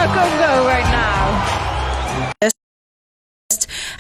Congo right now.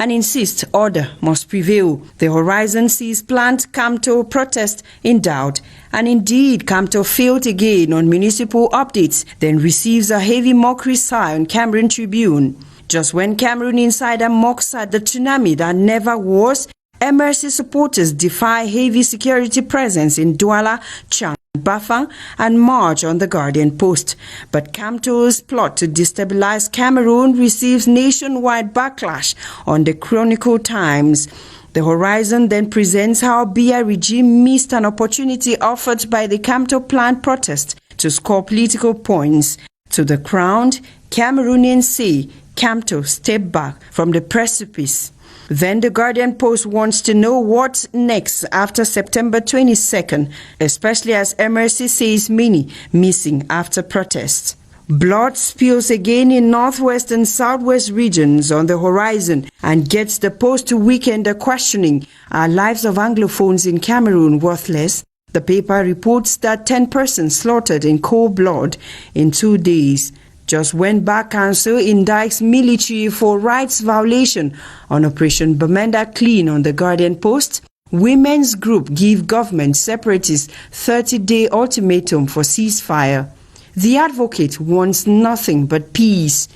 And insists order must prevail. The Horizon sees planned Kamto protest in doubt. And indeed, Kamto failed again on municipal updates, then receives a heavy mockery sigh on Cameroon Tribune. Just when Cameroon insider mocks at the tsunami that never was, MRC supporters defy heavy security presence in Douala, Chang, Bafang, and march on the Guardian Post. But Kamto's plot to destabilize Cameroon receives nationwide backlash on the Chronicle Times. The Horizon then presents how Biya regime missed an opportunity offered by the Kamto planned protest to score political points. To the Crown, Cameroonians say Kamto stepped back from the precipice. Then the Guardian Post wants to know what's next after September 22nd, especially as MRC says many missing after protests. Blood spills again in northwest and southwest regions on the Horizon and gets the Post to weekender questioning, are lives of Anglophones in Cameroon worthless? The paper reports that 10 persons slaughtered in cold blood in 2 days. Just when Bar Council indicts military for rights violation on Operation Bamenda Clean on the Guardian Post, women's group give government separatists 30-day ultimatum for ceasefire. The advocate wants nothing but peace.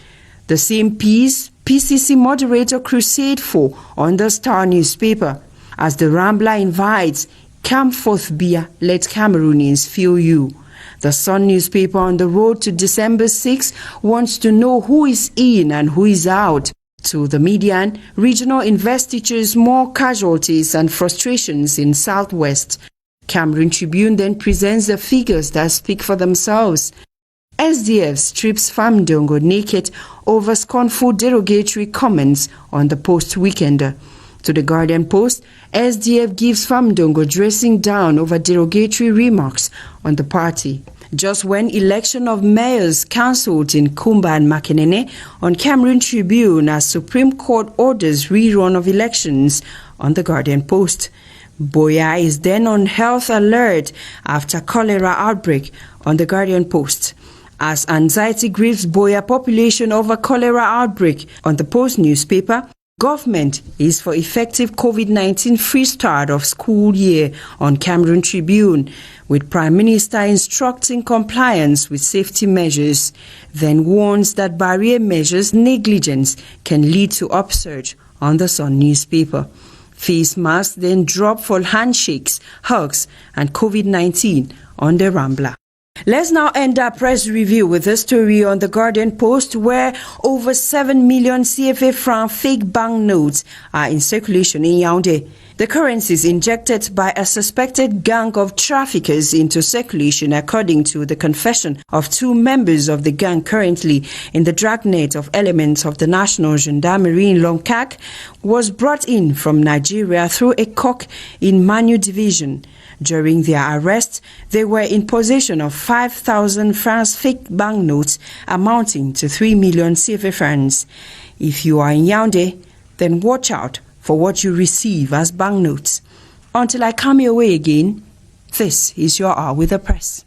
The same peace PCC moderator crusade for on the Star newspaper. As the Rambler invites, come forth, Biya, let Cameroonians feel you. The Sun newspaper on the road to December 6 wants to know who is in and who is out. To the median, regional investitures more casualties and frustrations in Southwest. Cameroon Tribune then presents the figures that speak for themselves. SDF strips Famdongo naked over scornful derogatory comments on the Post Weekender. To the Guardian Post, SDF gives Famdongo dressing down over derogatory remarks on the party. Just when election of mayors cancelled in Kumba and Makenene, on Cameroon Tribune as Supreme Court orders rerun of elections on the Guardian Post. Boya is then on health alert after cholera outbreak on the Guardian Post. As anxiety grips Boya population over cholera outbreak on the Post newspaper, government is for effective COVID-19 free start of school year on Cameroon Tribune, with Prime Minister instructing compliance with safety measures, then warns that barrier measures negligence can lead to upsurge on the Sun newspaper. Face masks then drop for handshakes, hugs, and COVID-19 on the Rambler. Let's now end our press review with a story on the Guardian Post where over 7 million CFA franc fake banknotes are in circulation in Yaoundé. The currencies injected by a suspected gang of traffickers into circulation, according to the confession of 2 members of the gang currently in the dragnet of elements of the National Gendarmerie in Longkak, was brought in from Nigeria through a cock in Manu Division. During their arrest, they were in possession of 5,000 francs fake banknotes amounting to 3 million CFA francs. If you are in Yaoundé, then watch out for what you receive as banknotes. Until I come your way again, this is your Hour with the Press.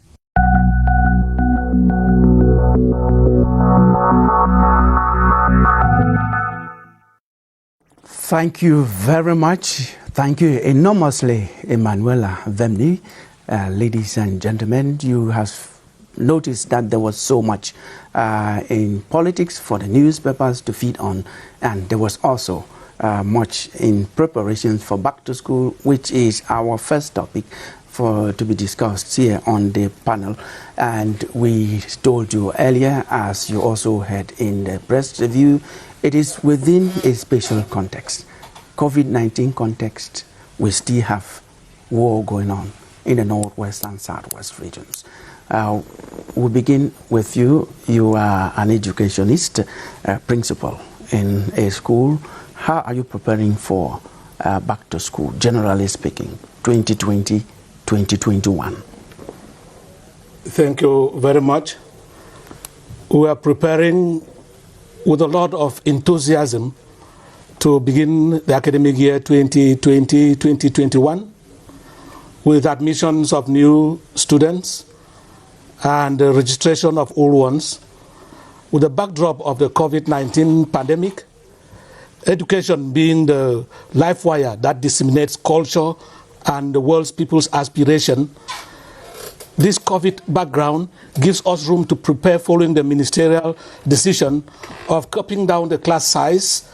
Thank you very much. Thank you enormously, Emanuela Vemni. Ladies and gentlemen, you have noticed that there was so much in politics for the newspapers to feed on, and there was also much in preparations for back to school, which is our first topic to be discussed here on the panel. And we told you earlier, as you also heard in the press review, it is within a special context. COVID-19 context, we still have war going on in the northwest and southwest regions. We'll begin with you. You are an educationist, principal in a school. How are you preparing for back to school, generally speaking, 2020, 2021? Thank you very much. We are preparing with a lot of enthusiasm to begin the academic year 2020-2021 with admissions of new students and the registration of old ones. with the backdrop of the COVID-19 pandemic, education being the life wire that disseminates culture and the world's people's aspiration, this COVID background gives us room to prepare following the ministerial decision of cutting down the class size,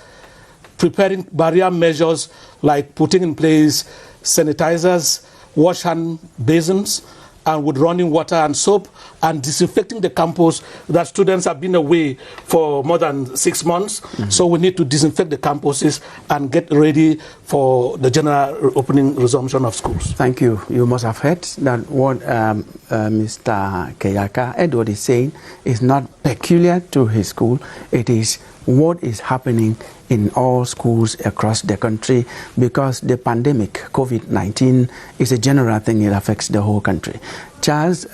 preparing barrier measures like putting in place sanitizers, wash hand basins, and with running water and soap, and disinfecting the campus that students have been away for more than 6 months. So we need to disinfect the campuses and get ready for the general opening resumption of schools. Thank you. You must have heard that what Mr. Keyaka Edward is saying is not peculiar to his school. It is what is happening in all schools across the country, because the pandemic, COVID-19, is a general thing. It affects the whole country. Charles,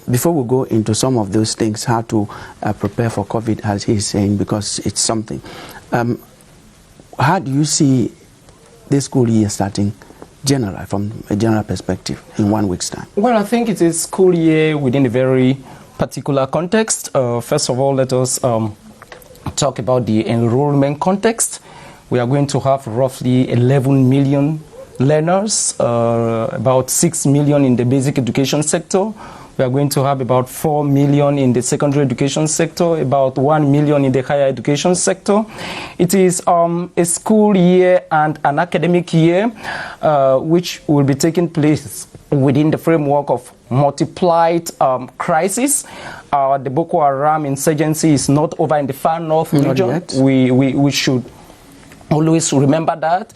before we go into some of those things, how to prepare for COVID, as he's saying, because it's something. How do you see this school year starting, general, from a general perspective, in 1 week's time? Well, I think it is school year within a very particular context. First of all, let us talk about the enrollment context. We are going to have roughly 11 million learners, about 6 million in the basic education sector. We are going to have about 4 million in the secondary education sector, about 1 million in the higher education sector. It is a school year and an academic year which will be taking place within the framework of multiplied crisis. The Boko Haram insurgency is not over in the far north region. We should always remember that.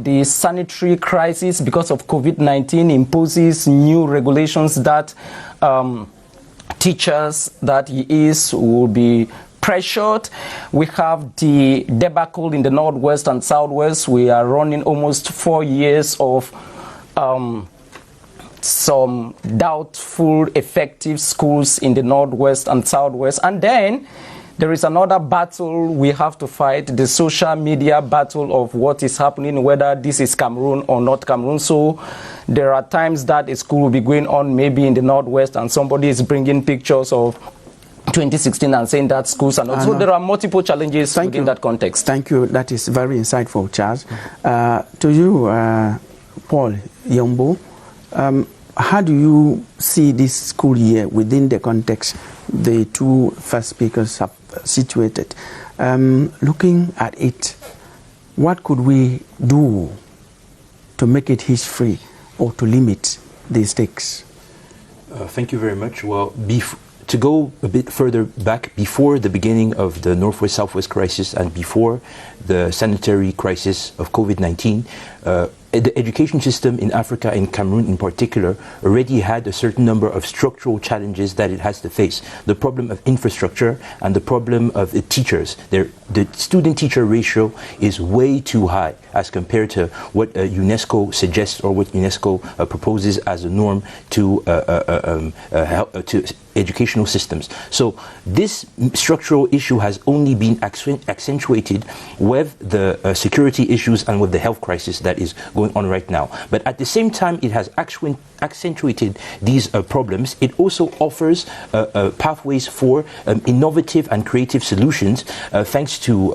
The sanitary crisis because of COVID-19 imposes new regulations that teachers that will be pressured. We have the debacle in the northwest and southwest. We are running almost 4 years of some doubtful effective schools in the northwest and southwest. And then there is another battle we have to fight, the social media battle of what is happening, whether this is Cameroon or not Cameroon. So there are times that a school will be going on maybe in the northwest and somebody is bringing pictures of 2016 and saying that schools are not. So there are multiple challenges within that context. Thank you. That is very insightful, Charles. To you, Paul Yombo, how do you see this school year within the context the two first speakers have situated? Looking at it, what could we do to make it hitch-free or to limit the stakes? Thank you very much. Well, to go a bit further back, before the beginning of the Northwest-Southwest crisis and before the sanitary crisis of COVID-19, the education system in Africa, in Cameroon in particular, already had a certain number of structural challenges that it has to face. The problem of infrastructure and the problem of the teachers. The student-teacher ratio is way too high as compared to what UNESCO suggests or what UNESCO proposes as a norm to educational systems. So this structural issue has only been accentuated with the security issues and with the health crisis that is going on right now. But at the same time, it has accentuated these problems. It also offers pathways for innovative and creative solutions thanks to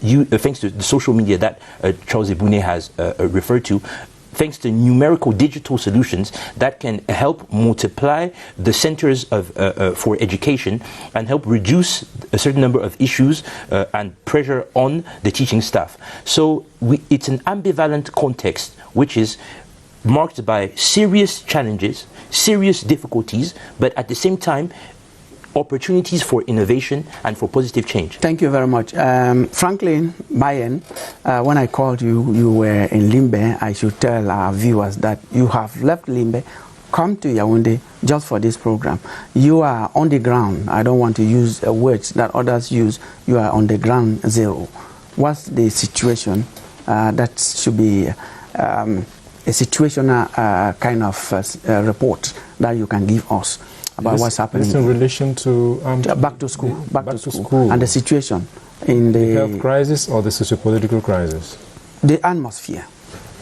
the social media that Charles Ebouné has referred to, thanks to numerical digital solutions that can help multiply the centers for education and help reduce a certain number of issues and pressure on the teaching staff. So it's an ambivalent context which is marked by serious challenges, serious difficulties, but at the same time opportunities for innovation and for positive change. Thank you very much. Franklin Bayen, when I called you, you were in Limbe. I should tell our viewers that you have left Limbe, come to Yaoundé just for this program. You are on the ground. I don't want to use words that others use. You are on the ground zero. What's the situation? That should be a situational kind of report that you can give us about what's happening. In relation to back to school, and the situation in the health crisis or the socio-political crisis. The atmosphere.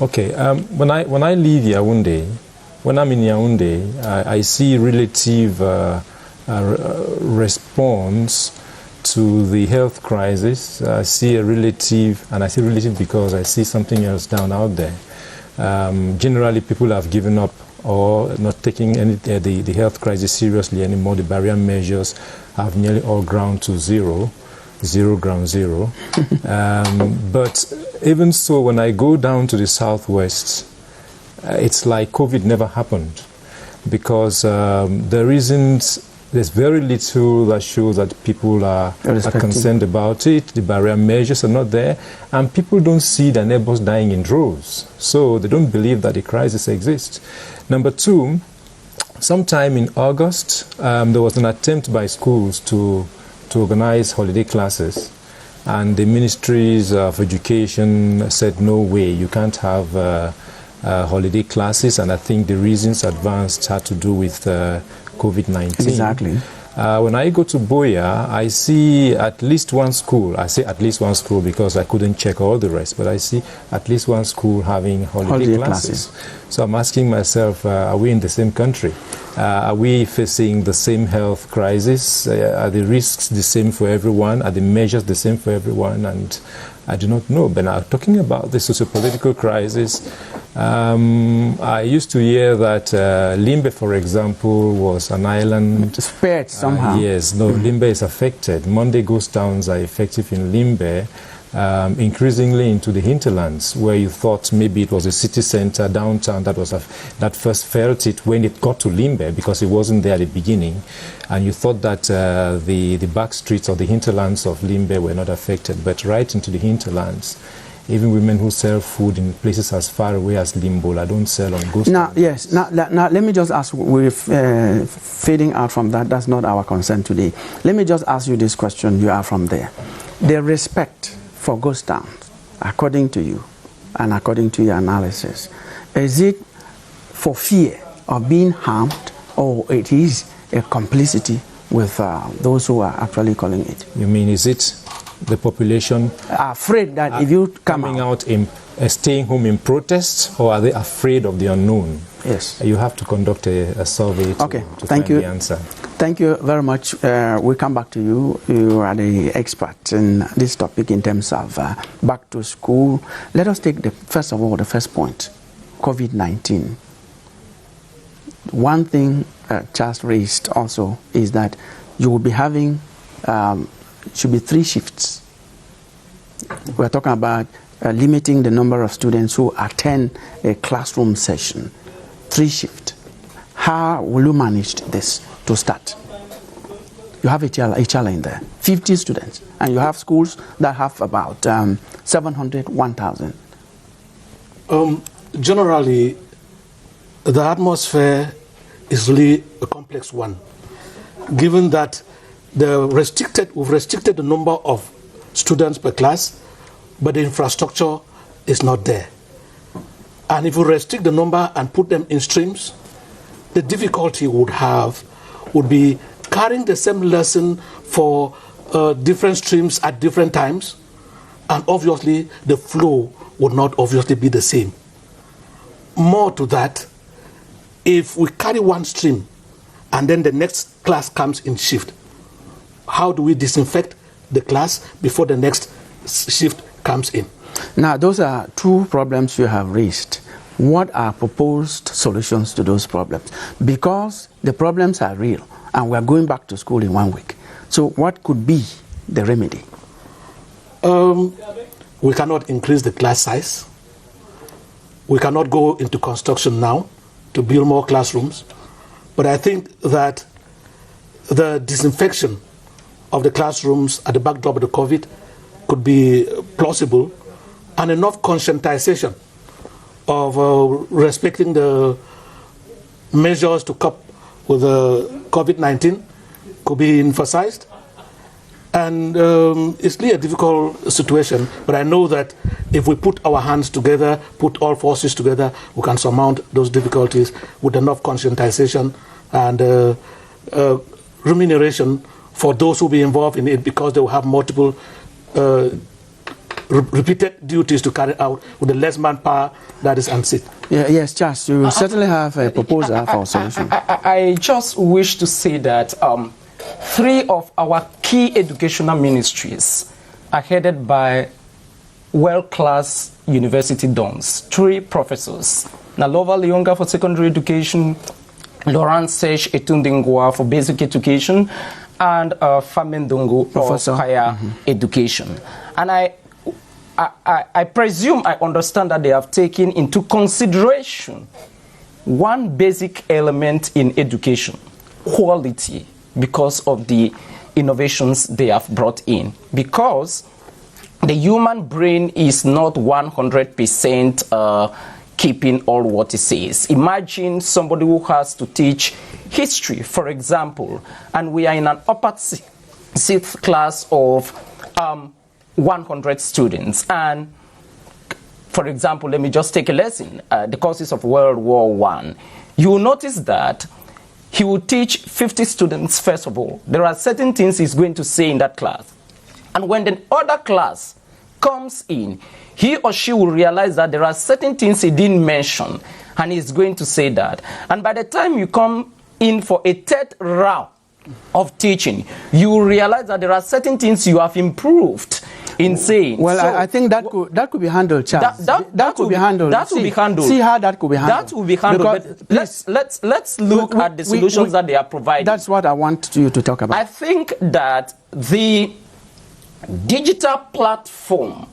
Okay. When I leave Yaoundé, when I'm in Yaoundé, I see relative response to the health crisis, I see a relative, and I say relative because I see something else down out there. Generally, people have given up or not taking any, the health crisis seriously anymore. The barrier measures have nearly all ground to zero. Ground zero. But even so, when I go down to the southwest, it's like COVID never happened, because there's very little that shows that people are concerned about it. The barrier measures are not there, and people don't see their neighbors dying in droves, so they don't believe that the crisis exists. Number two, sometime in August, there was an attempt by schools to organize holiday classes, and the ministries of education said, no way, you can't have holiday classes, and I think the reasons advanced had to do with COVID-19. Exactly. When I go to Boya, I see at least one school. I say at least one school because I couldn't check all the rest, but I see at least one school having holiday classes. So I'm asking myself, are we in the same country? Are we facing the same health crisis? Are the risks the same for everyone? Are the measures the same for everyone? And I do not know. But now, talking about the socio-political crisis, I used to hear that Limbe, for example, was an island. Spared somehow. Yes, no, Limbe is affected. Monday ghost towns are effective in Limbe, increasingly into the hinterlands, where you thought maybe it was a city center, downtown, that first felt it when it got to Limbe, because it wasn't there at the beginning. And you thought that the back streets or the hinterlands of Limbe were not affected, but right into the hinterlands. Even women who sell food in places as far away as Limbola don't sell on ghost towns. Yes. Now, let me just ask, we're fading out from that. That's not our concern today. Let me just ask you this question. You are from there. The respect for ghost towns, according to you and according to your analysis, is it for fear of being harmed, or it is a complicity with those who are actually calling it? You mean, is it the population afraid that if you coming out in staying home in protest, or are they afraid of the unknown? Yes. You have to conduct a survey to Thank find you. the answer. Thank you very much. We'll come back to you. You are the expert in this topic in terms of back to school. Let us take first of all the first point, COVID-19. One thing Charles raised also is that you will be having should be 3 shifts. We're talking about limiting the number of students who attend a classroom session. 3 shifts. How will you manage this to start? You have a challenge there. 50 students, and you have schools that have about 700, 1,000. Generally, the atmosphere is really a complex one, given that we've restricted the number of students per class, but the infrastructure is not there. And if we restrict the number and put them in streams, the difficulty would be carrying the same lesson for different streams at different times, and obviously the flow would not obviously be the same. More to that, if we carry one stream and then the next class comes in shift, how do we disinfect the class before the next shift comes in? Now, those are 2 problems you have raised. What are proposed solutions to those problems? Because the problems are real, and we are going back to school in 1 week. So what could be the remedy? We cannot increase the class size. We cannot go into construction now to build more classrooms. But I think that the disinfection of the classrooms at the backdrop of the COVID could be plausible, and enough conscientization of respecting the measures to cope with COVID-19 could be emphasized. And it's really a difficult situation, but I know that if we put our hands together, put all forces together, we can surmount those difficulties with enough conscientization and remuneration for those who be involved in it, because they will have multiple repeated duties to carry out with the less manpower that is unsafe. Yes, Charles, you certainly have a proposal for a solution. I just wish to say that 3 of our key educational ministries are headed by world-class university dons, 3 professors. Nalova Leonga for secondary education, Laurent Sech Etundingwa for basic education, and Famendongo for higher education. And I presume, I understand that they have taken into consideration one basic element in education, quality, because of the innovations they have brought in. Because the human brain is not 100% keeping all what it says. Imagine somebody who has to teach history, for example, and we are in an upper 6th class of 100 students. And for example, let me just take a lesson, the causes of World War I. You will notice that he will teach 50 students first of all. There are certain things he's going to say in that class. And when the other class comes in, he or she will realize that there are certain things he didn't mention, and he's going to say that. And by the time you come in for a 3rd round of teaching, you will realize that there are certain things you have improved in saying. Well, so, I think that could be handled, Charles. That could be handled. That will be handled. See how that could be handled. That will be handled. But let's look at the solutions that they are providing. That's what I want you to talk about. I think that the digital platform,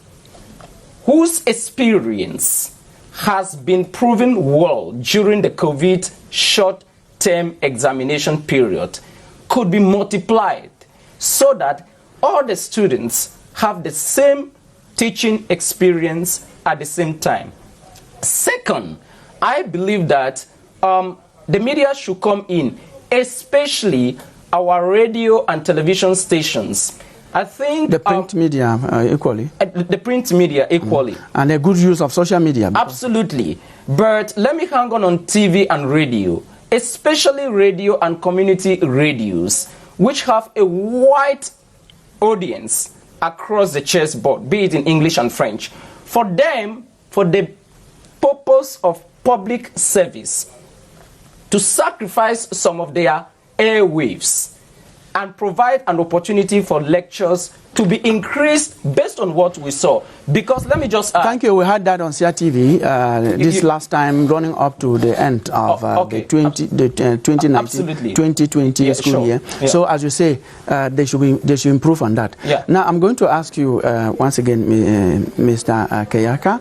whose experience has been proven well during the COVID short-term examination period, could be multiplied so that all the students have the same teaching experience at the same time. Second, I believe that the media should come in, especially our radio and television stations. I think the print media equally. The print media equally. And a good use of social media. Absolutely. But let me hang on TV and radio, especially radio and community radios, which have a wide audience across the chessboard, be it in English and French. For them, for the purpose of public service, to sacrifice some of their airwaves and provide an opportunity for lectures to be increased based on what we saw. Because let me just add. Thank you. We had that on CRTV this last time, running up to the end of the 2019-2020 school year. Yeah. So as you say, they should improve on that. Yeah. Now I'm going to ask you once again, Mr. Keyaka.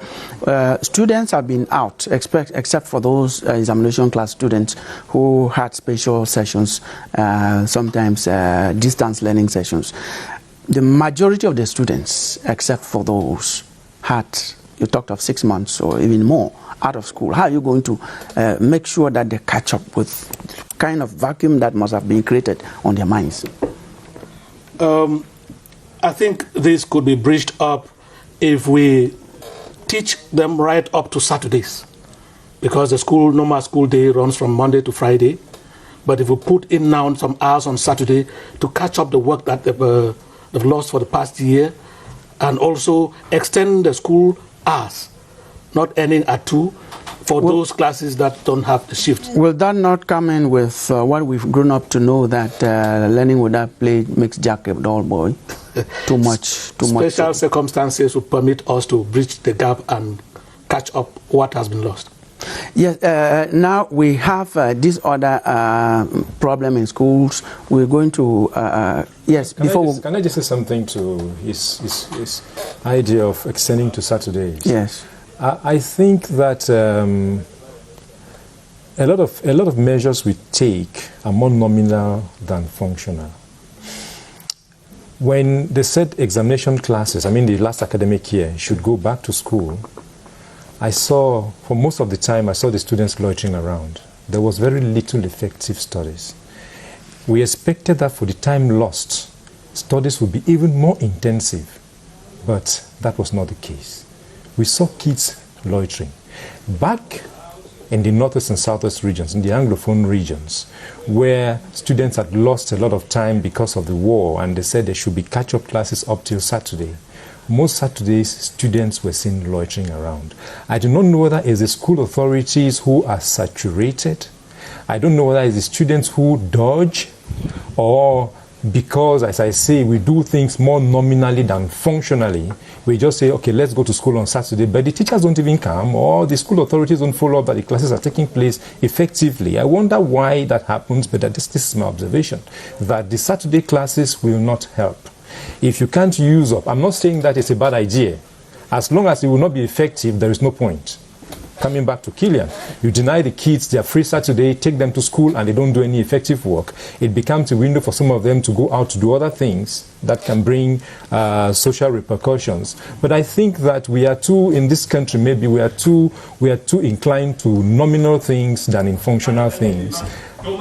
Students have been out, except for those examination class students who had special sessions, sometimes distance learning sessions. The majority of the students, except for those, you talked of 6 months or even more out of school. How are you going to make sure that they catch up with the kind of vacuum that must have been created on their minds? I think this could be bridged up if we teach them right up to Saturdays, because the normal school day runs from Monday to Friday. But if we put in now some hours on Saturday to catch up the work that they've lost for the past year, and also extend the school hours, not ending at 2, for those classes that don't have the shift. Will that not come in with what we've grown up to know, that learning without play makes Jack a dull boy? Too much. Special circumstances will permit us to bridge the gap and catch up what has been lost. Yes, now we have this other problem in schools. We're going to, yes, Can I just say something to his idea of extending to Saturdays? Yes. I think that a lot of measures we take are more nominal than functional. When they said examination classes, I mean the last academic year, should go back to school, I saw, for most of the time, I saw the students loitering around. There was very little effective studies. We expected that for the time lost, studies would be even more intensive, but that was not the case. We saw kids loitering. Back in the northwest and southwest regions, in the Anglophone regions, where students had lost a lot of time because of the war, and they said there should be catch-up classes up till Saturday. Most Saturdays, students were seen loitering around. I do not know whether it's the school authorities who are saturated. I don't know whether it's the students who dodge, or because, as I say, we do things more nominally than functionally. We just say, okay, let's go to school on Saturday, but the teachers don't even come, or the school authorities don't follow up that the classes are taking place effectively. I wonder why that happens, but this is my observation, that the Saturday classes will not help. If you can't use up, I'm not saying that it's a bad idea. As long as it will not be effective, there is no point. Coming back to Killian, you deny the kids their free Saturday, take them to school, and they don't do any effective work. It becomes a window for some of them to go out to do other things that can bring social repercussions. But I think that we are too, in this country, maybe we are too inclined to nominal things than in functional things.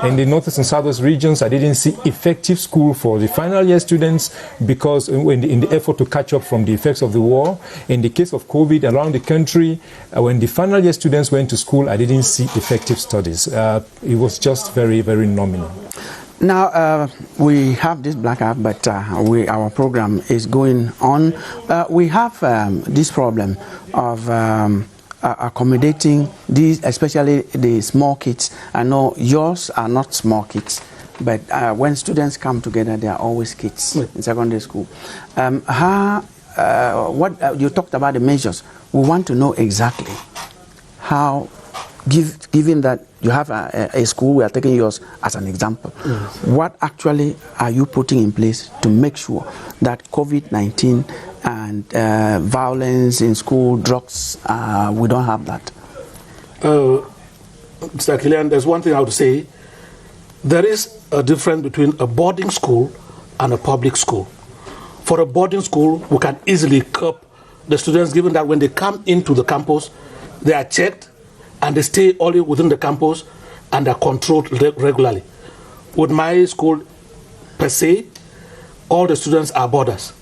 In the northeast and southwest regions, I didn't see effective school for the final year students because in the effort to catch up from the effects of the war. In the case of COVID around the country, when the final year students went to school, I didn't see effective studies. It was just very, very nominal. Now, we have this blackout, but our program is going on. We have this problem of accommodating these, especially the small kids. I know yours are not small kids, but when students come together, they are always kids in secondary school. What you talked about the measures. We want to know exactly how, given that you have a school, we are taking yours as an example. What actually are you putting in place to make sure that COVID-19 and violence in school, drugs, we don't have that? Mr. Killian, there's one thing I would say. There is a difference between a boarding school and a public school. For a boarding school, we can easily curb the students, given that when they come into the campus, they are checked and they stay only within the campus and are controlled regularly. With my school, per se, all the students are boarders.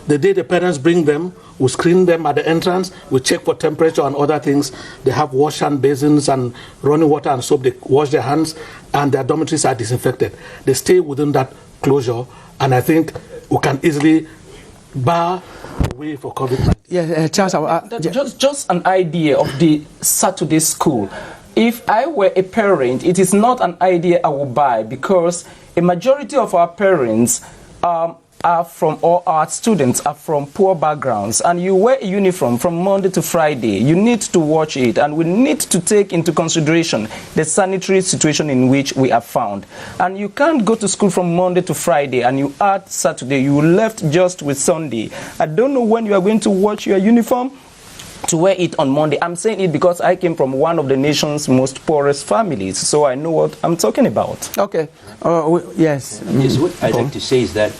The day the parents bring them, we screen them at the entrance, we check for temperature and other things. They have wash hand basins and running water and soap. They wash their hands and their dormitories are disinfected. They stay within that closure, and I think we can easily bar the way for COVID-19. Yeah, Charles, just an idea of the Saturday school. If I were a parent, it is not an idea I would buy, because a majority of our parents our students are from poor backgrounds, and you wear a uniform from Monday to Friday. You need to watch it, and we need to take into consideration the sanitary situation in which we are found. And you can't go to school from Monday to Friday and you add Saturday, you left just with Sunday. I don't know when you are going to watch your uniform to wear it on Monday. I'm saying it because I came from one of the nation's most poorest families, so I know what I'm talking about. Okay. Yes. Yes, what I'd like to say is that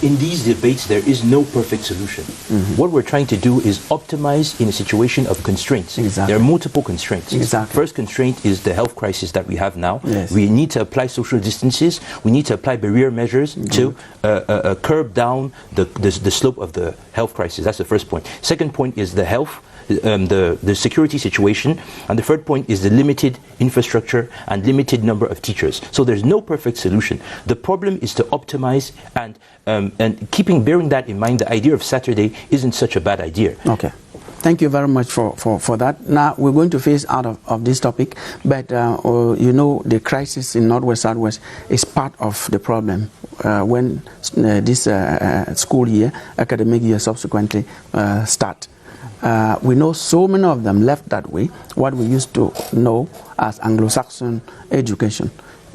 in these debates, there is no perfect solution. What we're trying to do is optimize in a situation of constraints. Exactly. There are multiple constraints. Exactly. First constraint is the health crisis that we have now. Yes. We need to apply social distances. We need to apply barrier measures to curb down the slope of the health crisis. That's the first point. Second point is the health. The security situation, and the third point is the limited infrastructure and limited number of teachers. So there's no perfect solution. The problem is to optimize and bearing that in mind, the idea of Saturday isn't such a bad idea. Okay. Thank you very much for that. Now, we're going to phase out of this topic, but you know, the crisis in Northwest Southwest is part of the problem when this school year, academic year subsequently start. We know so many of them left that way, what we used to know as Anglo-Saxon education.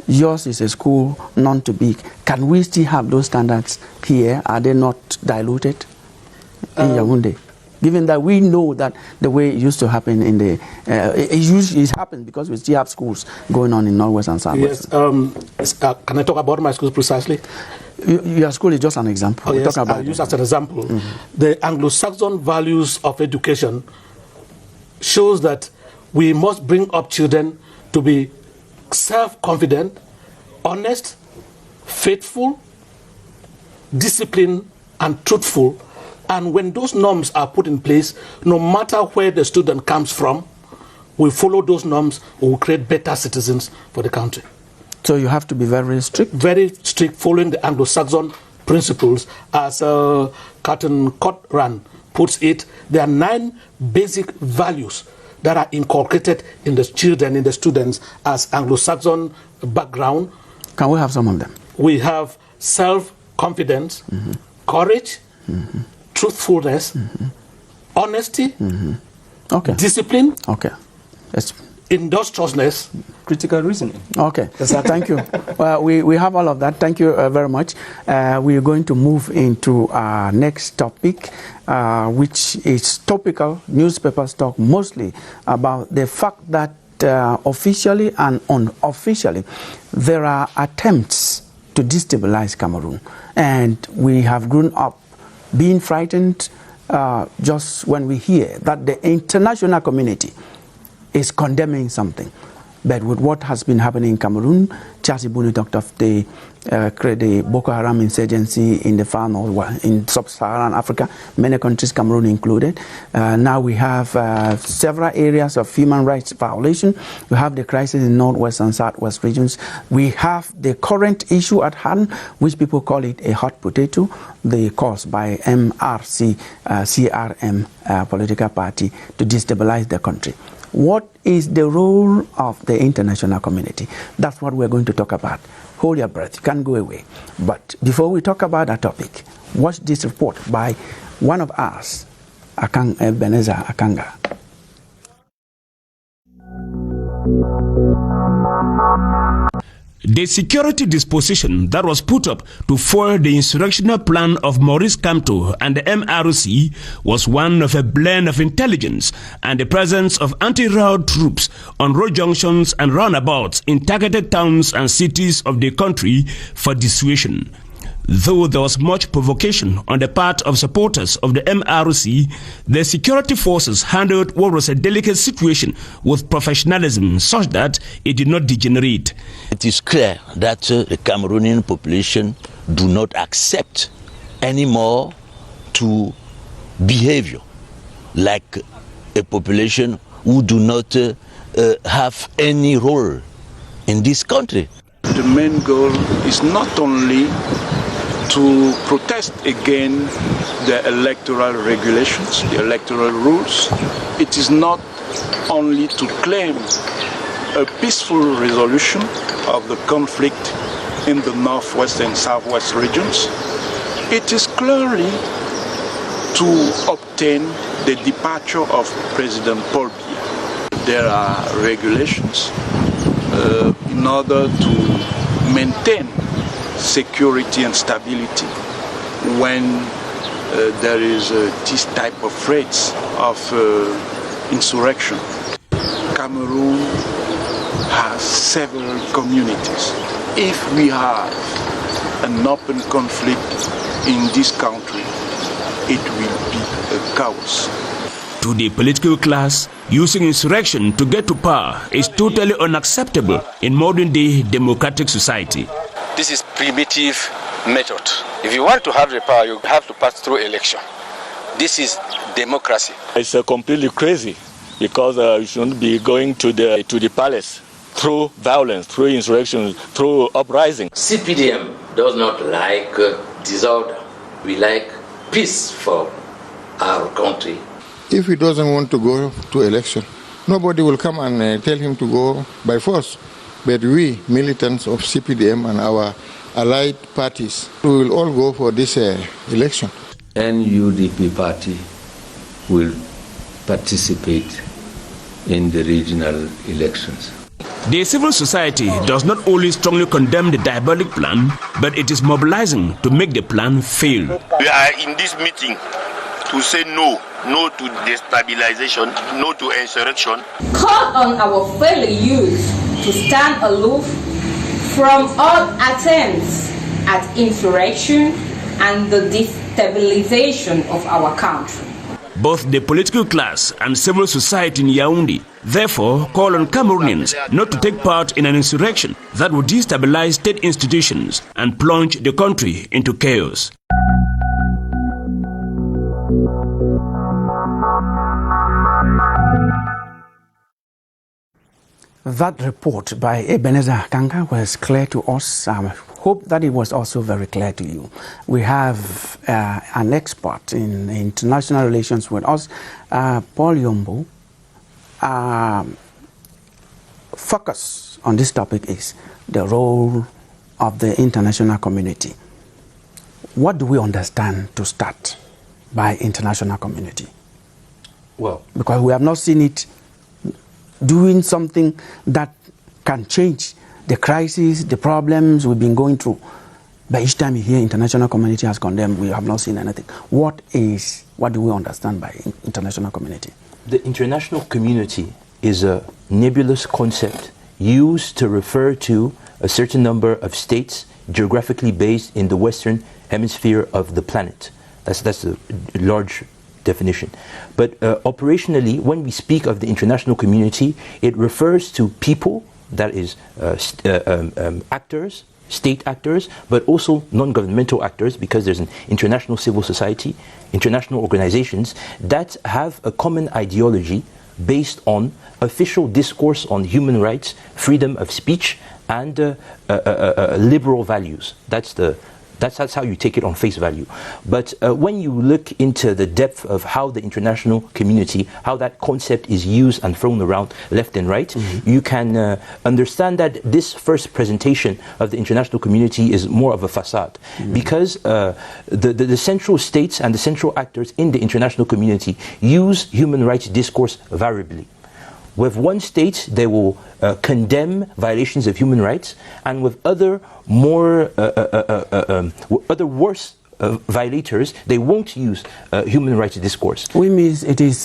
Yours is a school known to be. Can we still have those standards here? Are they not diluted in Yaoundé? Given that we know that the way it used to happen in the... it happens because we still have schools going on in Northwest and Southwest. Yes. Can I talk about my schools precisely? Your school is just an example. Oh, yes, I'll use as an example. The Anglo-Saxon values of education shows that we must bring up children to be self-confident, honest, faithful, disciplined, and truthful. And when those norms are put in place, no matter where the student comes from, we follow those norms, we will create better citizens for the country. So you have to be very strict? Very strict, following the Anglo-Saxon principles. As Captain Cotran puts it, there are 9 basic values that are inculcated in the children, in the students, as Anglo-Saxon background. Can we have some of them? We have self-confidence, courage, truthfulness, honesty, discipline, industriousness, critical reasoning. Okay, so thank you. Well, we have all of that. Thank you very much. We are going to move into our next topic, which is topical. Newspapers talk mostly about the fact that officially and unofficially there are attempts to destabilize Cameroon. And we have grown up being frightened just when we hear that the international community is condemning something. But with what has been happening in Cameroon, Charles Ibuni talked of the Boko Haram insurgency in the far north, in sub-Saharan Africa, many countries, Cameroon included. Now we have several areas of human rights violation. We have the crisis in northwest and southwest regions. We have the current issue at hand, which people call it a hot potato, the cause by MRC, CRM political party to destabilize the country. What is the role of the international community? That's what we're going to talk about. Hold your breath, you can't go away. But before we talk about that topic, watch this report by one of us, Ebenezer Akanga. The security disposition that was put up to foil the insurrectional plan of Maurice Kamto and the MRC was one of a blend of intelligence and the presence of anti-route troops on road junctions and roundabouts in targeted towns and cities of the country for dissuasion. Though there was much provocation on the part of supporters of the MRC, the security forces handled what was a delicate situation with professionalism such that it did not degenerate. It is clear that the Cameroonian population do not accept anymore to behavior like a population who do not have any role in this country. The main goal is not only to protest against the electoral regulations, the electoral rules. It is not only to claim a peaceful resolution of the conflict in the northwest and southwest regions. It is clearly to obtain the departure of President Paul Biya. There are regulations in order to maintain security and stability when there is this type of threats of insurrection. Cameroon has several communities. If we have an open conflict in this country, it will be a chaos. To the political class, using insurrection to get to power is totally unacceptable in modern-day democratic society. This is primitive method. If you want to have the power, you have to pass through election. This is democracy. It's completely crazy because you shouldn't be going to the palace through violence, through insurrection, through uprising. CPDM does not like disorder. We like peace for our country. If he doesn't want to go to election, nobody will come and tell him to go by force. But we, militants of CPDM and our allied parties, we will all go for this election. NUDP party will participate in the regional elections. The civil society does not only strongly condemn the diabolic plan, but it is mobilizing to make the plan fail. We are in this meeting to say no to destabilization, no to insurrection. Call on our fellow youth to stand aloof from all attempts at insurrection and the destabilization of our country. Both the political class and civil society in Yaoundé therefore call on Cameroonians not to take part in an insurrection that would destabilize state institutions and plunge the country into chaos. That report by Ebenezer Akanga was clear to us. I hope that it was also very clear to you. We have an expert in international relations with us, Paul Yombo. Focus on this topic is the role of the international community what do we understand to start by international community? Well, because we have not seen it doing something that can change the crisis, the problems we've been going through. But each time you hear international community has condemned, we have not seen anything. What do we understand by international community? The international community is a nebulous concept used to refer to a certain number of states geographically based in the western hemisphere of the planet. That's a large definition. But operationally, when we speak of the international community, it refers to people, that is actors, state actors, but also non-governmental actors, because there's an international civil society, international organizations that have a common ideology based on official discourse on human rights, freedom of speech, and liberal values. That's how you take it on face value. But when you look into the depth of how the international community, how that concept is used and thrown around left and right, you can understand that this first presentation of the international community is more of a facade. Because the central states and the central actors in the international community use human rights discourse variably. With one state, they will condemn violations of human rights, and with other worse violators, they won't use human rights discourse. We mean it is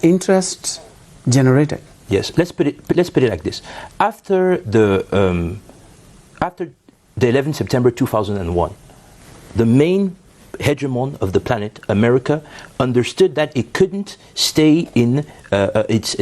interest generated. Yes, let's put it like this: after the 11th September 2001, the main hegemon of the planet, America, understood that it couldn't stay in its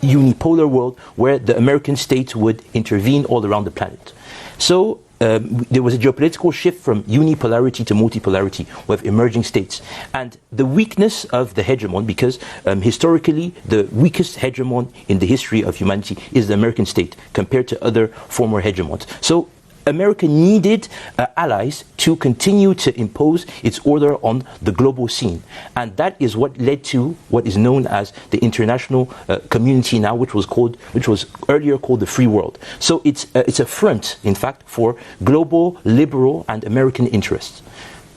unipolar world where the American states would intervene all around the planet. So there was a geopolitical shift from unipolarity to multipolarity with emerging states. And the weakness of the hegemon, because historically the weakest hegemon in the history of humanity is the American state compared to other former hegemons. So America needed allies to continue to impose its order on the global scene. And that is what led to what is known as the international community now, which was earlier called the free world. So it's a front, in fact, for global, liberal, and American interests.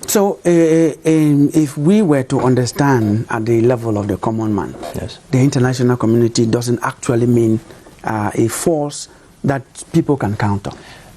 So if we were to understand at the level of the common man, yes, the international community doesn't actually mean a force that people can counter.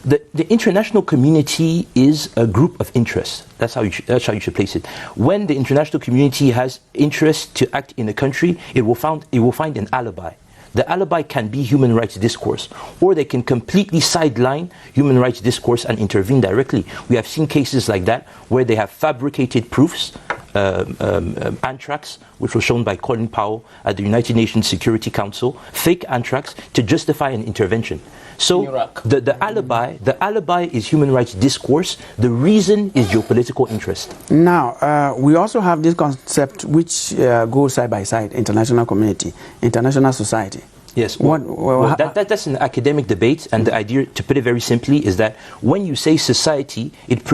The international community is a group of interests. That's how you should place it. When the international community has interest to act in a country, it will find an alibi. The alibi can be human rights discourse, or they can completely sideline human rights discourse and intervene directly. We have seen cases like that where they have fabricated proofs. Anthrax, which was shown by Colin Powell at the United Nations Security Council, fake anthrax to justify an intervention. So the alibi is human rights discourse. The reason is geopolitical interest. Now, we also have this concept which goes side by side: international community, international society. Yes, that's an academic debate, and the idea, to put it very simply, is that when you say society, it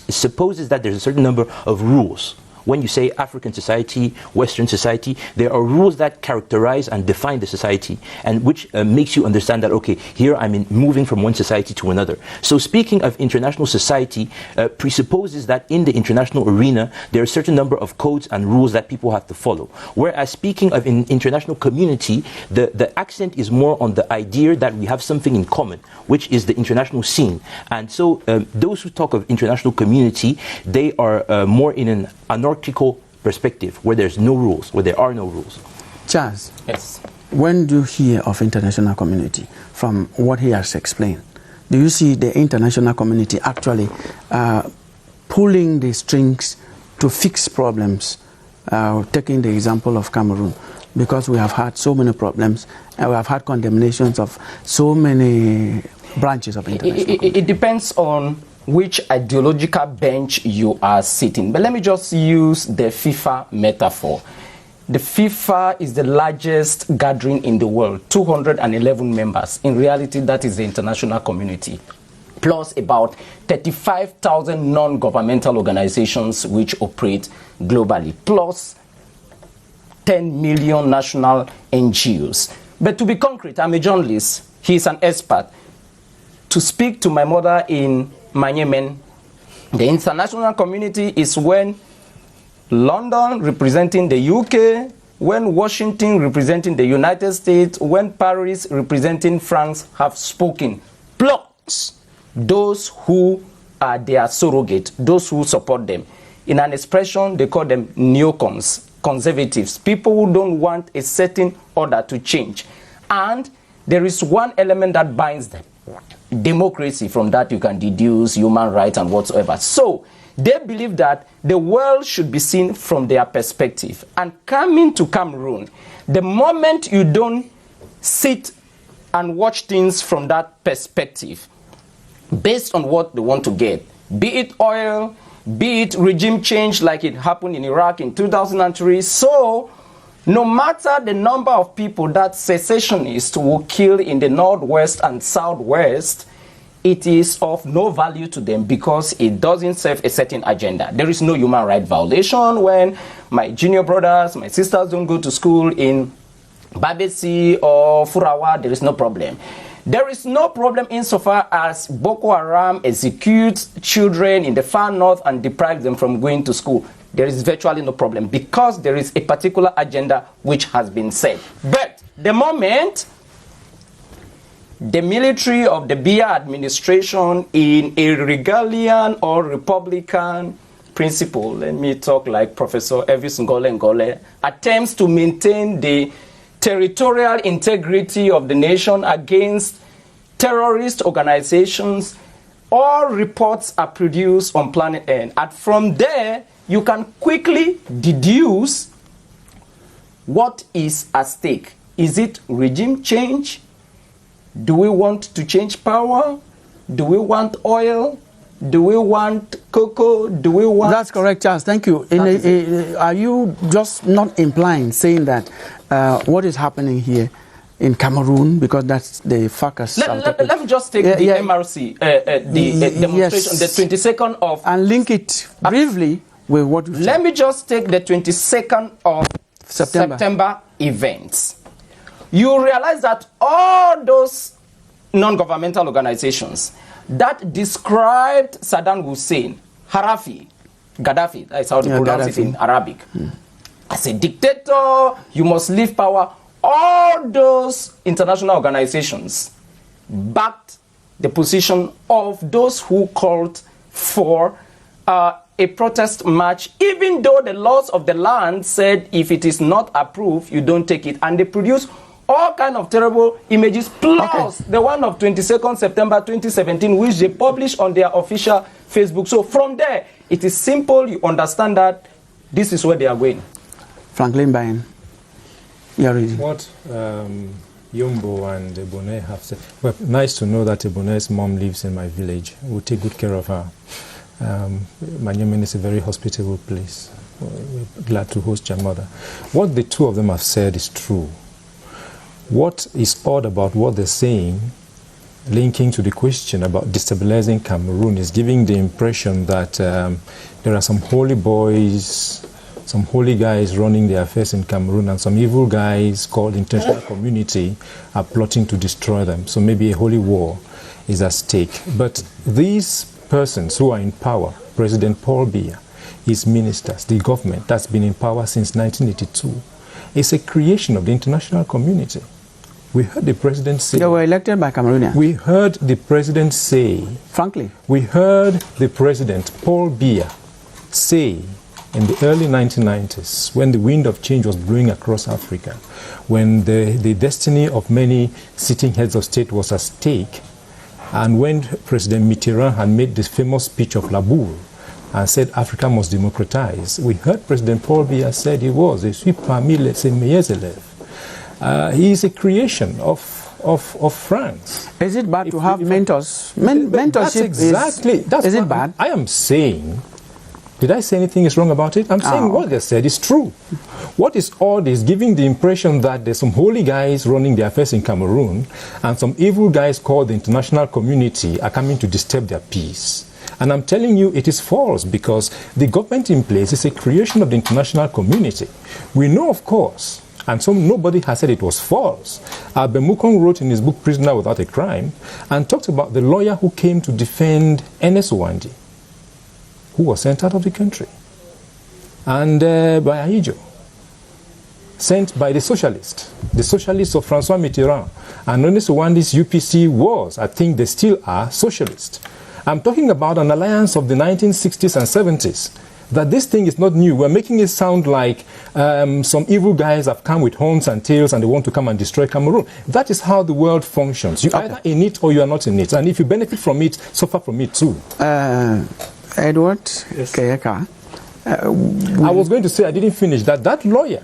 supposes that there's a certain number of rules. When you say African society, Western society, there are rules that characterize and define the society, and which makes you understand that, okay, here I'm moving from one society to another. So speaking of international society presupposes that in the international arena, there are a certain number of codes and rules that people have to follow. Whereas speaking of an international community, the accent is more on the idea that we have something in common, which is the international scene. And so those who talk of international community, they are more in an anarchical perspective, where there's no rules, where there are no rules. Charles, yes. When do you hear of international community? From what he has explained, do you see the international community actually pulling the strings to fix problems? Taking the example of Cameroon, because we have had so many problems, and we have had condemnations of so many branches of international community. It depends on which ideological bench you are sitting. But let me just use the FIFA metaphor. The FIFA is the largest gathering in the world, 211 members. In reality, that is the international community, plus about 35,000 non-governmental organizations which operate globally, plus 10 million national NGOs. But to be concrete, I'm a journalist. He's an expert. To speak to my mother in Manyemen, The international community is when London representing the UK, when Washington representing the United States, when Paris representing France have spoken, plus those who are their surrogate, those who support them. In an expression, they call them neocons, conservatives, people who don't want a certain order to change. And there is one element that binds them, democracy. From that you can deduce human rights and whatsoever. So they believe that the world should be seen from their perspective. And coming to Cameroon, the moment you don't sit and watch things from that perspective, based on what they want to get, be it oil, be it regime change like it happened in Iraq in 2003. So no matter the number of people that secessionists will kill in the northwest and southwest, it is of no value to them because it doesn't serve a certain agenda. There is no human rights violation when my junior brothers, my sisters don't go to school in Babesi or Furawa. There is no problem. There is no problem insofar as Boko Haram executes children in the far north and deprives them from going to school. There is virtually no problem because there is a particular agenda which has been set. But the moment the military of the Biya administration in a Regalian or Republican principle, let me talk like Professor Elvis Ngole, attempts to maintain the territorial integrity of the nation against terrorist organizations, all reports are produced on Planet N. And from there, you can quickly deduce what is at stake. Is it regime change? Do we want to change power? Do we want oil? Do we want cocoa? Do we want... That's correct, Charles. Thank you. Are you just not implying, saying that what is happening here in Cameroon, because that's the focus of the page. Let me just take the MRC, the demonstration, the 22nd of... And link it briefly with what you've said. Let me just take the 22nd of September events. You realize that all those non-governmental organizations that described Saddam Hussein, Gaddafi, that's how they pronounce it in Arabic, as a dictator, you must leave power. All those international organizations backed the position of those who called for a protest march, even though the laws of the land said if it is not approved, you don't take it. And they produced all kind of terrible images, plus the one of 22nd September 2017, which they published on their official Facebook. So from there, it is simple. You understand that this is where they are going. Franklin Bain. What Yombo and Ebone have said. Well, nice to know that Ebone's mom lives in my village. We'll take good care of her. Manyamen is a very hospitable place. We're glad to host your mother. What the two of them have said is true. What is odd about what they're saying, linking to the question about destabilizing Cameroon, is giving the impression that there are some holy boys, some holy guys running the affairs in Cameroon, and some evil guys called international community are plotting to destroy them. So maybe a holy war is at stake. But these persons who are in power, President Paul Biya, his ministers, the government that's been in power since 1982, is a creation of the international community. We heard the president say... They were elected by Cameroonians. We heard the president say... Frankly. We heard the president, Paul Biya, say in the early 1990s, when the wind of change was blowing across Africa, when the destiny of many sitting heads of state was at stake, and when President Mitterrand had made this famous speech of La Boule and said Africa must democratize, we heard President Paul Biya said he was a suis parmi les meilleurs élèves. He is a creation of France. Is it bad to have mentors? Mentorship that's exactly. Is it bad? I am saying. Did I say anything is wrong about it? I'm saying what they said is true. What is odd is giving the impression that there's some holy guys running their affairs in Cameroon and some evil guys called the international community are coming to disturb their peace. And I'm telling you it is false, because the government in place is a creation of the international community. We know, of course, and so nobody has said it was false. Bemukong wrote in his book Prisoner Without a Crime and talked about the lawyer who came to defend Ernest Ouandi. who was sent out of the country. And by Ahidjo, sent by the socialists of Francois Mitterrand. And only so when this UPC was, I think they still are, socialist. I'm talking about an alliance of the 1960s and 70s. That this thing is not new. We're making it sound like some evil guys have come with horns and tails and they want to come and destroy Cameroon. That is how the world functions. You're either in it or you are not in it. And if you benefit from it, suffer from it too. Edward Kayeka. I was going to say, I didn't finish, that lawyer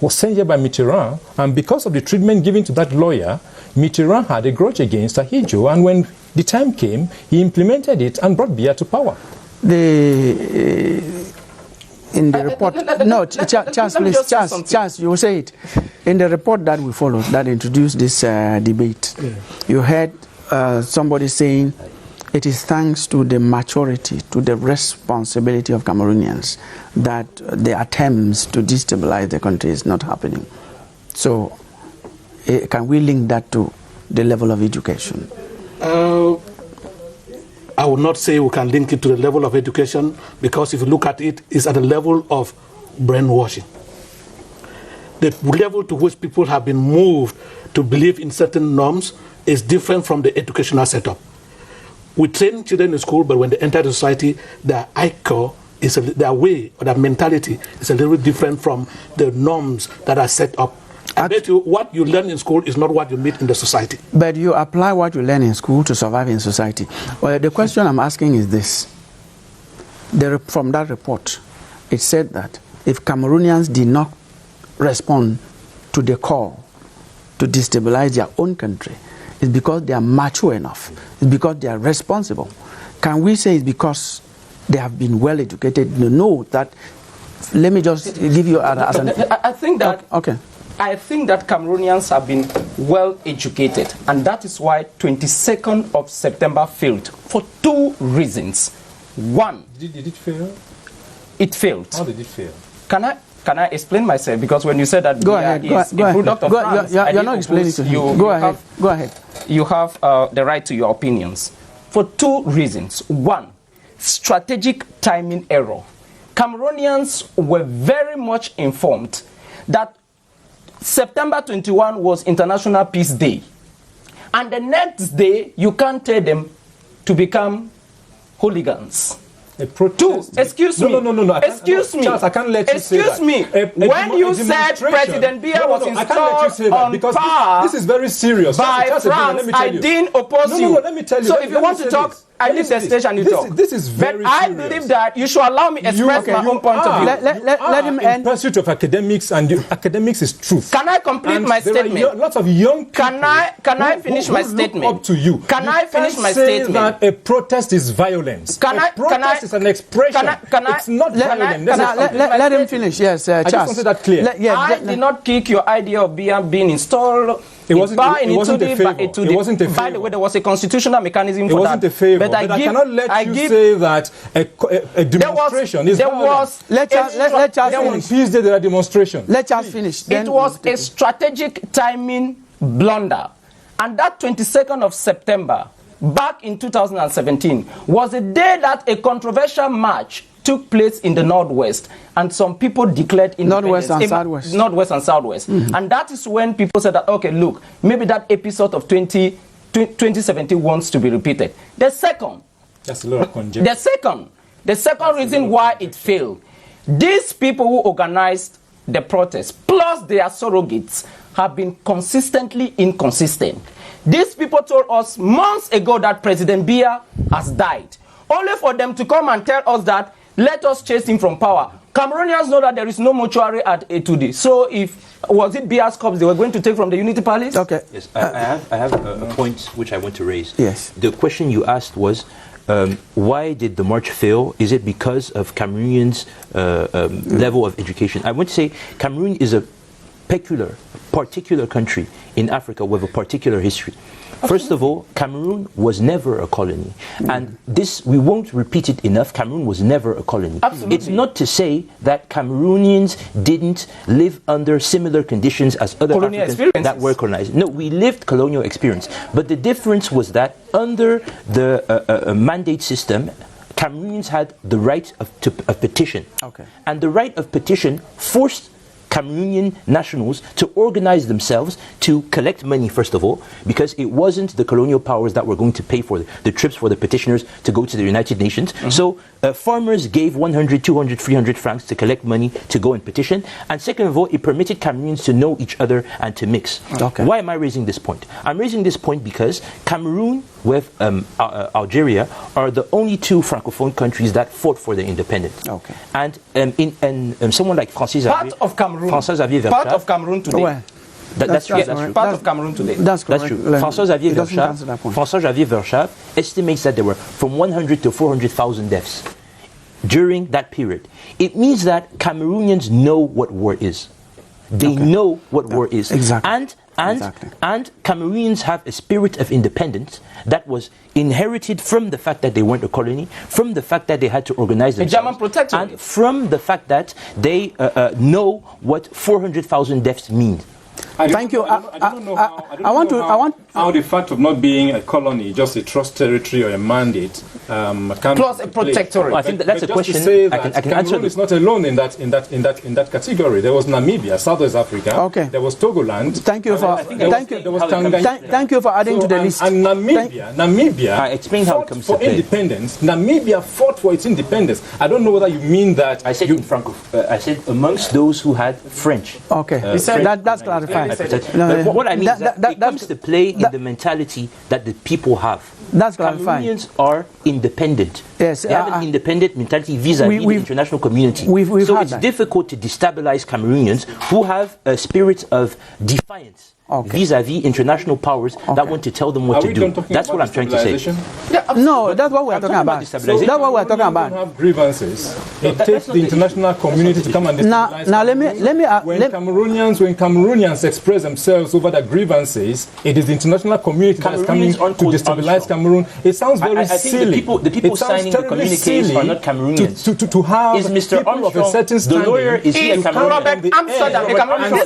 was sent here by Mitterrand, and because of the treatment given to that lawyer, Mitterrand had a grudge against Ahidjo, and when the time came, he implemented it and brought Biya to power. In the report, no, Charles, please, Charles, you say it. In the report that we followed, that introduced this debate, you heard somebody saying it is thanks to the maturity, to the responsibility of Cameroonians that the attempts to destabilize the country is not happening. So, can we link that to the level of education? I would not say we can link it to the level of education, because if you look at it, it's at the level of brainwashing. The level to which people have been moved to believe in certain norms is different from the educational setup. We train children in school, but when they enter the society, their IQ, their way or their mentality is a little different from the norms that are set up. I bet you what you learn in school is not what you meet in the society. But you apply what you learn in school to survive in society. Well, the question I'm asking is this. From that report, it said that if Cameroonians did not respond to the call to destabilize their own country, it's because they are mature enough. It's because they are responsible. Can we say it's because they have been well educated? No, that. Let me just give you as an. I think that. Okay. I think that Cameroonians have been well educated, and that is why 22nd of September failed for two reasons. One. Did it fail? It failed. How did it fail? Can I explain myself? Because when you said that go ahead, is a product of France, you're not explaining to him. Go ahead. You have the right to your opinions. For two reasons. One, strategic timing error. Cameroonians were very much informed that September 21 was International Peace Day. And the next day, you can't tell them to become hooligans. Excuse me. No. Excuse me. Charles, I can't let you say that. Excuse me. When you said President Biya was installed on power, this is very serious. By France, I didn't oppose you. No, let me tell you. So if you want to talk, I leave the stage and you talk. This is very serious. But I believe that you should allow me express my own point of view. Let him end. In pursuit of academics, and academics is truth. Can I complete my statement? There are lots of young people. Can I finish my statement? Look up to you. Can I finish my statement? That a protest is violence. Protest is an expression. It's not violence. Let him finish. Yes, Charles. I just wanted that clear. I did not kick your idea of being installed. It wasn't a favor. It wasn't a favor. By the way, there was a constitutional mechanism for that. It wasn't a favor. But I cannot let you say that a demonstration is violent. Let Charles finish. On Peace Day, there are demonstrations. Let Charles finish. It was a strategic timing blunder. And that 22nd of September, back in 2017, was a day that a controversial march took place in the Northwest, and some people declared independence. Northwest and Southwest. Mm-hmm. And that is when people said that, okay, look, maybe that episode of 2017 wants to be repeated. The second, that's a lot of conjecture. The second reason why it failed, these people who organized the protest, plus their surrogates, have been consistently inconsistent. These people told us months ago that President Biya has died, only for them to come and tell us that let us chase him from power. Cameroonians know that there is no mortuary at Etude. So was it Biya's corpse they were going to take from the Unity Palace? Okay. Yes, I have a point which I want to raise. Yes. The question you asked was, why did the march fail? Is it because of Cameroonians' level of education? I want to say Cameroon is a particular country in Africa with a particular history. First of all, Cameroon was never a colony. And this, we won't repeat it enough, Cameroon was never a colony. Absolutely. It's not to say that Cameroonians didn't live under similar conditions as other Africans that were colonized. No, we lived colonial experience. But the difference was that under the mandate system, Cameroonians had the right of petition. Okay. And the right of petition forced Cameroonian nationals to organize themselves to collect money, first of all, because it wasn't the colonial powers that were going to pay for the trips for the petitioners to go to the United Nations. So farmers gave 100, 200, 300 francs to collect money to go and petition. And second of all, it permitted Cameroonians to know each other and to mix. Okay. Why am I raising this point? I'm raising this point because Cameroon with Algeria are the only two francophone countries that fought for their independence. Okay. And someone like Francis Part of Cameroon. Part of Cameroon today. Well, that's true. That's true. Part of Cameroon today. That's correct. That's true. François-Xavier Verschaff estimates that there were from 100 to 400,000 deaths during that period. It means that Cameroonians know what war is. They know what war is. Exactly. And Cameroonians have a spirit of independence that was inherited from the fact that they weren't a colony, from the fact that they had to organize themselves, a German protectorate, and from the fact that they know what 400,000 deaths mean. Thank you. I want how the fact of not being a colony, just a trust territory or a mandate, plus a protectorate. I think that's a question. I can answer. Cameroon is not alone in that category. There was Namibia, Southwest Africa. Okay. There was Togoland. Thank you for thank you for adding to the list. And Namibia I explained how it comes for to play. independence. Namibia fought for its independence. I don't know whether you mean that. I said in Franco. I said amongst those who had French. Okay. That's clarified. But what I mean is that it comes to play in the mentality that the people have. That's clarified. Cameroonians are independent. Yes, they have an independent mentality vis-à-vis the international community. So it's difficult to destabilize Cameroonians who have a spirit of defiance. Vis-à-vis international powers that want to tell them what to do. That's what I'm trying to say. No, that's what we're talking about. That's what we're talking about. Have grievances. It takes the international community to come and destabilize. Now let me when Cameroonians express themselves over their grievances, it is the international community that is coming to destabilize Cameroon. It sounds very silly. The people signing the communiques are not Cameroonians. To have is Mr. people of a certain standing. The lawyer is he a Cameroonian? These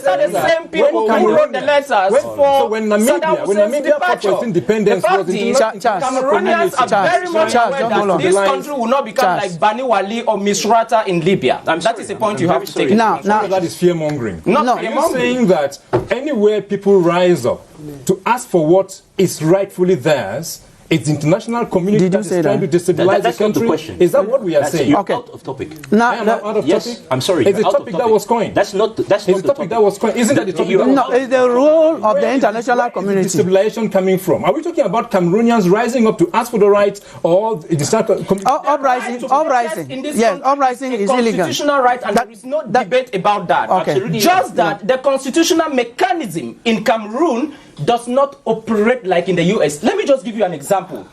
are the same people who wrote the letters. So when Namibia fought for its independence, Cameroonians are very much aware that this country will not become like Bani Wali or Misrata in Libya. That is a point you have to take. Now that is fear-mongering. Are you saying that anywhere people rise up to ask for what is rightfully theirs, it's the international community that is trying to destabilize the country? Is that what we are saying? Okay. Out of topic. I am out of topic? I'm sorry. It's the topic that was coined. That's not the topic that was coined. Isn't that the topic? No, it's the role of the international community. Destabilization coming from? Are we talking about Cameroonians rising up to ask for the right, or the international community? Uprising. Yes, uprising is illegal. Constitutional right, and there is no debate about that. Okay. Just that the constitutional mechanism in Cameroon does not operate like in the US. Let me just give you an example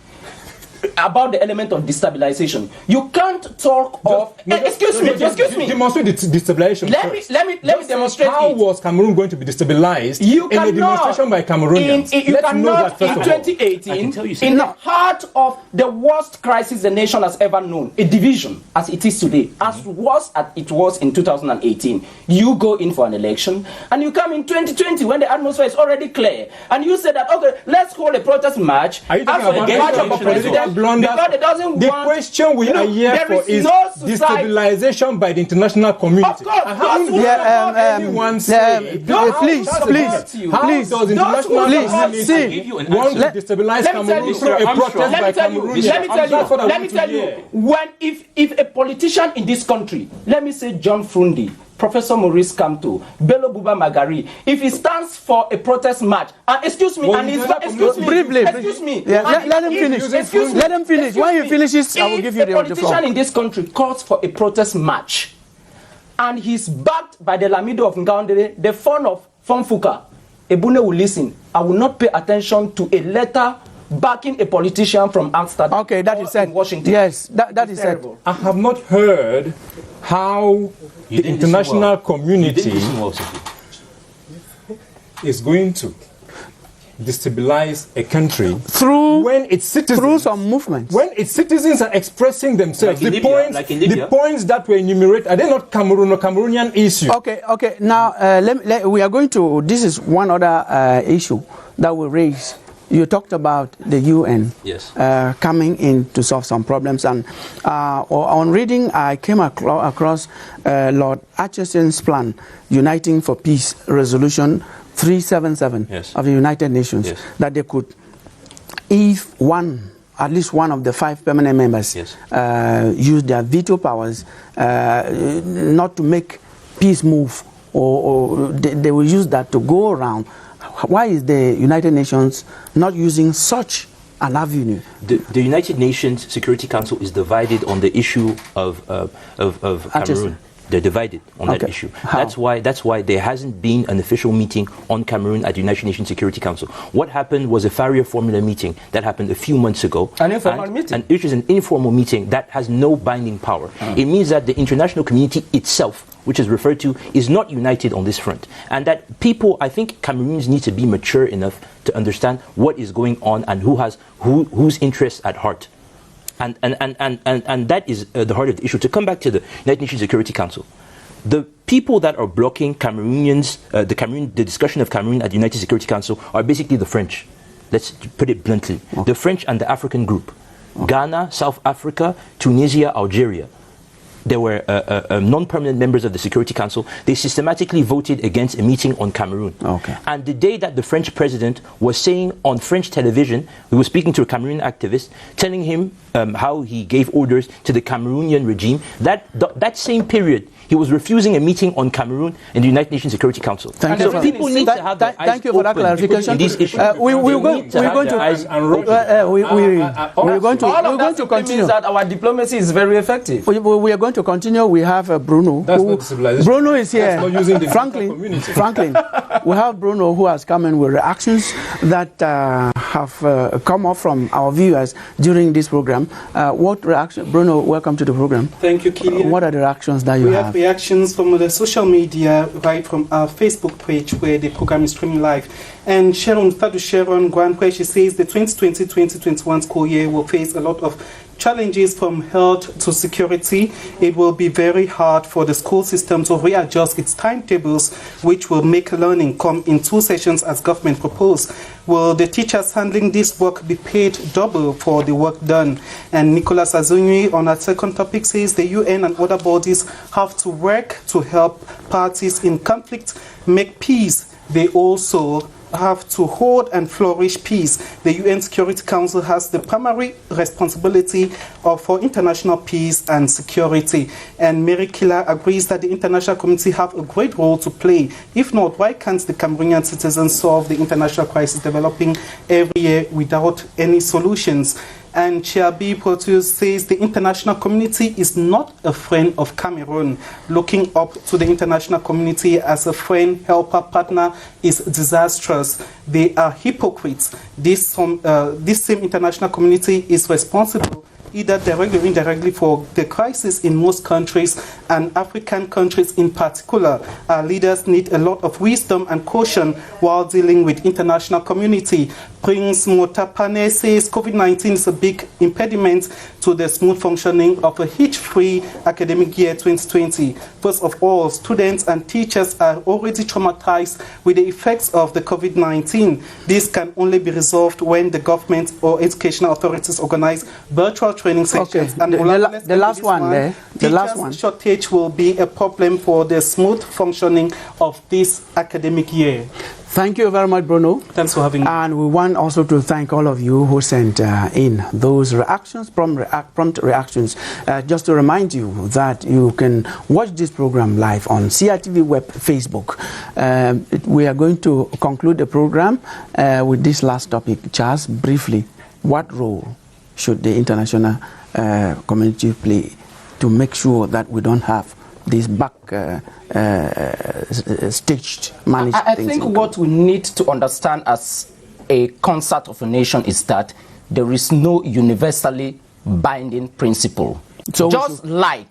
about the element of destabilization. You can't talk of... Excuse me. Demonstrate the destabilization Let me demonstrate how was Cameroon going to be destabilized in a demonstration by Cameroonians? You cannot, in 2018, in the heart of the worst crisis the nation has ever known, a division as it is today, as worse as it was in 2018, you go in for an election, and you come in 2020 when the atmosphere is already clear, and you say that, okay, let's hold a protest march. Are you talking about the of a president? Because it doesn't the question we are here for is destabilization by the international community. Please. How does the international community want to destabilize Cameroon through a protest by Cameroonians? Let me tell you, when if a politician in this country, let me say John Frundi, Professor Maurice Kamto, Bello Buba Magari, if he stands for a protest march, and excuse me, let him finish. When he finishes, I will give you the floor. If a politician in this country calls for a protest march, and he's backed by the Lamido of Ngaoundere, the fund of Fonfuka, Ebune will listen. I will not pay attention to a letter backing a politician from Amsterdam. Okay, that is said. Washington. Yes, that is said. I have not heard how the international community is going to destabilize a country through some movements. When its citizens are expressing themselves, the points that were enumerated, are they not Cameroon or Cameroonian issues? Okay. Now we are going to. This is one other issue that we raise you talked about the UN Yes. Coming in to solve some problems. And on reading, I came across Lord Acheson's plan, Uniting for Peace Resolution 377 Yes. of the United Nations, Yes. that they could, if at least one of the 5 permanent members Yes. use their veto powers not to make peace move, or they will use that to go around. Why is the United Nations not using such an avenue? The United Nations Security Council is divided on the issue of Cameroon. They're divided on that issue. How? That's why there hasn't been an official meeting on Cameroon at the United Nations Security Council. What happened was a Farrier Formula meeting that happened a few months ago. An informal meeting? Which is an informal meeting that has no binding power. It means that the international community itself, which is referred to, is not united on this front. And that people, I think Cameroonians need to be mature enough to understand what is going on and whose interests at heart. And that is the heart of the issue. To come back to the United Nations Security Council, the people that are blocking Cameroonians, the discussion of Cameroon at the United Security Council are basically the French. Let's put it bluntly. The French and the African group. Ghana, South Africa, Tunisia, Algeria. There were non-permanent members of the Security Council. They systematically voted against a meeting on Cameroon. And the day that the French president was saying on French television, he was speaking to a Cameroonian activist, telling him how he gave orders to the Cameroonian regime, that same period, he was refusing a meeting on Cameroon in the United Nations Security Council. Thank you. People need to have their eyes Thank you for that clarification. in these issues. We're going to continue. That our diplomacy is very effective. We are going to continue. We have Bruno. Bruno is here. Franklin. We have Bruno who has come in with reactions that have come up from our viewers during this program. What reaction? Bruno, welcome to the program. Thank you, Killian. What are the reactions that you have? Reactions from the social media, right from our Facebook page where the program is streaming live. And Sharon Grand, where she says the 2020-2021 school year will face a lot of challenges from health to security. It will be very hard for the school system to readjust its timetables, which will make learning come in 2 sessions as government proposed. Will the teachers handling this work be paid double for the work done? And Nicolas Azunui on our second topic says the UN and other bodies have to work to help parties in conflict make peace. They also have to hold and flourish peace. The UN Security Council has the primary responsibility for international peace and security. And Mary Killer agrees that the international community have a great role to play. If not, why can't the Cameroonian citizens solve the international crisis developing every year without any solutions? And Chiabi Proteus says the international community is not a friend of Cameroon. Looking up to the international community as a friend, helper, partner is disastrous. They are hypocrites. This same international community is responsible either directly or indirectly for the crisis in most countries, and African countries in particular. Our leaders need a lot of wisdom and caution while dealing with international community. Prince Motapane says COVID-19 is a big impediment to the smooth functioning of a hitch-free academic year 2020. First of all, students and teachers are already traumatized with the effects of the COVID-19. This can only be resolved when the government or educational authorities organize virtual training sessions. And the last one there. The last one. Shortage will be a problem for the smooth functioning of this academic year. Thank you very much, Bruno. Thanks for having me. And we want also to thank all of you who sent in those reactions, prompt reactions. Just to remind you that you can watch this program live on CRTV Web Facebook. We are going to conclude the program with this last topic. Charles, briefly, what role should the international community play to make sure that we don't have these staged managed I things? think what we need to understand as a concert of a nation is that there is no universally binding principle. So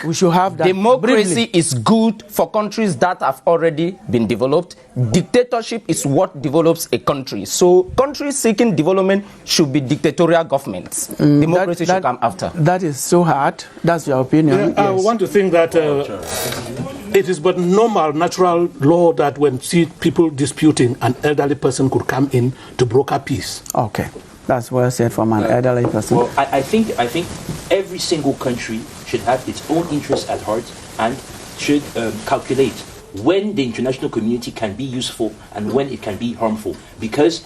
we should have that. Democracy is good for countries that have already been developed. Dictatorship is what develops a country. So countries seeking development should be dictatorial governments. Democracy should come after. That is so hard. That's your opinion. I want to think that It is but normal, natural law that when see people disputing, an elderly person could come in to broker peace. Okay, that's well said from an elderly person. Well, I think every single country should have its own interests at heart and should calculate when the international community can be useful and when it can be harmful. Because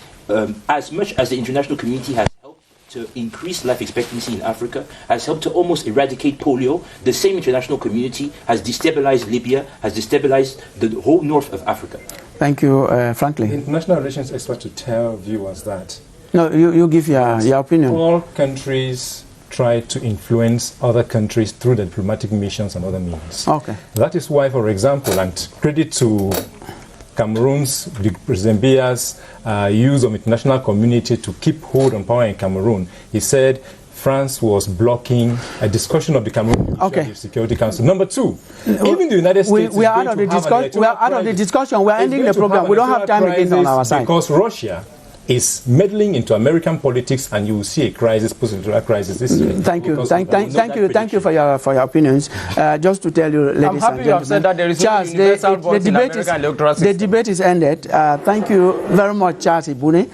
as much as the international community has helped to increase life expectancy in Africa, has helped to almost eradicate polio, the same international community has destabilized Libya, has destabilized the whole north of Africa. Thank you, Franklin. International relations expert to tell viewers that. No, you give your opinion. All countries try to influence other countries through the diplomatic missions and other means. Okay. That is why, for example, and credit to Cameroon's, President Biya's use of international community to keep hold on power in Cameroon. He said France was blocking a discussion of the Cameroon Security Council. Number two, even the United States we are out of the discussion. We are out of the discussion. We are ending the program. We don't have time again on our side. Because Russia is meddling into American politics, and you will see a crisis, post-electoral crisis this year. Thank you, thank you for your opinions. Just to tell you, ladies and gentlemen, said that there is Charles, no universal vote in American electoral system. The debate is ended. Thank you very much, Charles Ibune,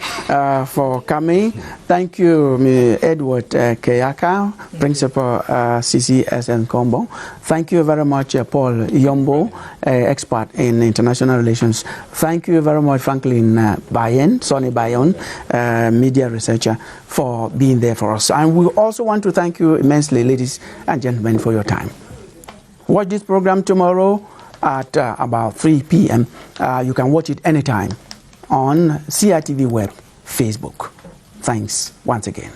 for coming. Thank you, Edward Keyaka, Principal CCSN Combo. Thank you very much, Paul Yombo, expert in international relations. Thank you very much, Franklin Sonny Bayon, media researcher, for being there for us. And we also want to thank you immensely, ladies and gentlemen, for your time. Watch this program tomorrow at about 3 p.m. You can watch it anytime on CITV Web, Facebook. Thanks once again.